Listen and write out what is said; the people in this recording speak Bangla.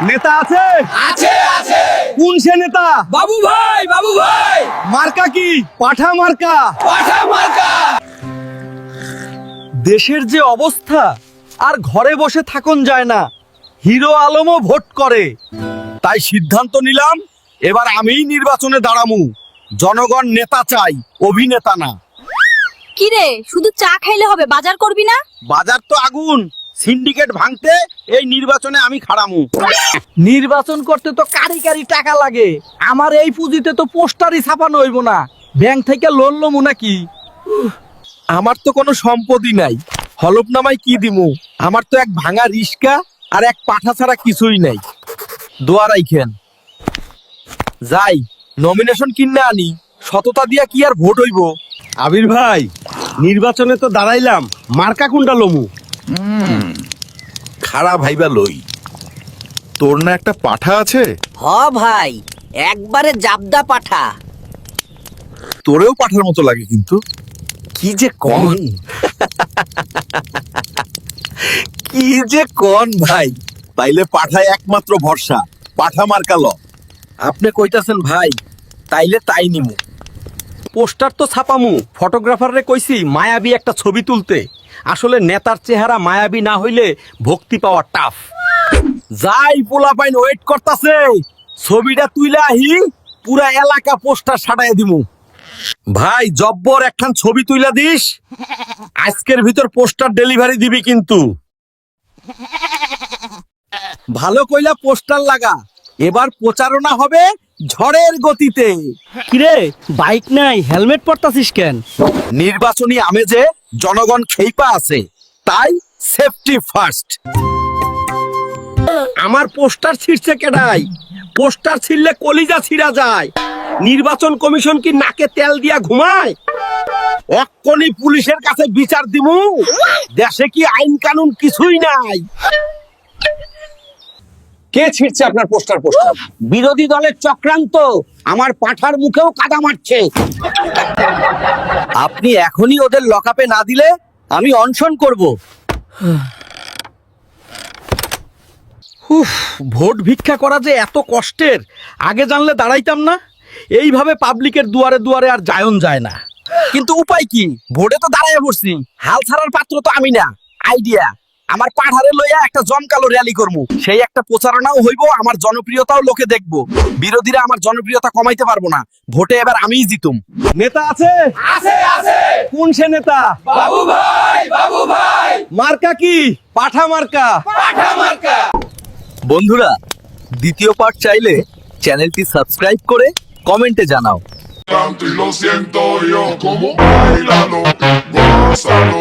নেতা আছে? আছে আছে। কোন সে নেতা? বাবু ভাই, বাবু ভাই। মার্কা কি? পাঠা মার্কা। পাঠা মার্কা। দেশের যে অবস্থা, আর ঘরে বসে থাকুন যায় না। হিরো আলমও ভোট করে। তাই সিদ্ধান্ত নিলাম, এবার আমিই নির্বাচনে দাঁড়ামু। জনগণ নেতা চাই, অভিনেতা না। কি রে, শুধু চা খাইলে হবে, বাজার করবি না? বাজার তো আগুন, সিন্ডিকেট ভাঙতে এই নির্বাচনে আমি খাড়ামু। নির্বাচন করতে তো কারি কারি টাকা লাগে। আমার এই পুঁজিতে তো পোস্টারই ছাপানো হইব না। ব্যাংক থেকে লোন লমু নাকি? আমার তো কোনো সম্পত্তি নাই, হলফনামায় কি দিমু? আমার তো এক ভাঙা রিস্কা আর এক পাঠা ছাড়া কিছুই নাই। দোয়া রাইখেন। যাই, নমিনেশন কিনে আনি। সততা দিয়া কি আর ভোট হইব? আবির ভাই, নির্বাচনে তো দাঁড়াইলাম, মার্কা কোনটা লমু? খারাপ ভাইবা লই। তোর না একটা পাঠা আছে? হ ভাই, একবারে জাবদা পাঠা। তোরেও পাঠার মতো লাগে কিন্তু। কি যে কন, কি যে কন ভাই। তাইলে পাঠায় একমাত্র ভরসা, পাঠা মার্কা ল। আপনি কইতাছেন ভাই, তাইলে তাই নিমু। পোস্টার তো ছাপামু, ফটোগ্রাফাররে কইছি মায়াবী একটা ছবি তুলতে। আসলে নেতার চেহারা মায়াবী না হইলে ভক্তি পাওয়া টাফ। যাই, পোলা পাইন ওয়েট করতাছে। ছবিটা তুইলা আহি, পুরা এলাকা পোস্টার সাটাই দিমু। ভাই, জব্বর একখান ছবি তুইলা দিস। আজকের ভিতর পোস্টার ডেলিভারি দিবি কিন্তু। ভালো কইলা পোস্টার লাগা, এবার প্রচারণা হবে ঝড়ের গতিতে। কিরে, বাইক নাই, হেলমেট পরতাছিস কেন? নির্বাচনী আমেজে জনগণ খেইপা আছে, তাই সেফটি ফার্স্ট। আমার পোস্টার ছিঁড়ছে কেডাই? পোস্টার ছিঁড়লে কলিজা ছিঁড়া যায়। নির্বাচন কমিশন কি নাকে তেল দিয়া ঘুমায়? অক্ষণি পুলিশের কাছে বিচার দিমু। দেশে কি আইন কানুন কিছুই নাই। কে ছিঁড়ছে আপনার পোস্টার? বিরোধী দলের চক্রান্ত। আমার পাঠার মুখেও কাদা মারছে। আপনি এখনই ওদের লকআপে না দিলে আমি অনশন করব। ভোট ভিক্ষা করা যে এত কষ্টের, আগে জানলে দাঁড়াইতাম না। এইভাবে পাবলিকের দুয়ারে দুয়ারে আর যায়ন যায় না। কিন্তু উপায় কি? ভোটে তো দাঁড়াইয়া পড়ছি, হাল ছাড়ার পাত্র তো আমি না। আইডিয়া, আমার পাঠারে লইয়া একটা জমকালো র্যালি করমু। সেই একটা প্রচারণাও হইব, আমার জনপ্রিয়তাও লোকে দেখবো। বিরোধীরা আমার জনপ্রিয়তা কমাইতে পারবো না। ভোটে এবার আমিই জিতুম। নেতা আছে? আছে আছে। কোন সে নেতা? বাবু ভাই, বাবু ভাই। মার্কা কি? পাঠা মার্কা। পাঠা মার্কা। বন্ধুরা, দ্বিতীয় পার্ট চাইলে চ্যানেলটি সাবস্ক্রাইব করে কমেন্টে জানাও। Canto y lo siento yo como bailalo, gózalo.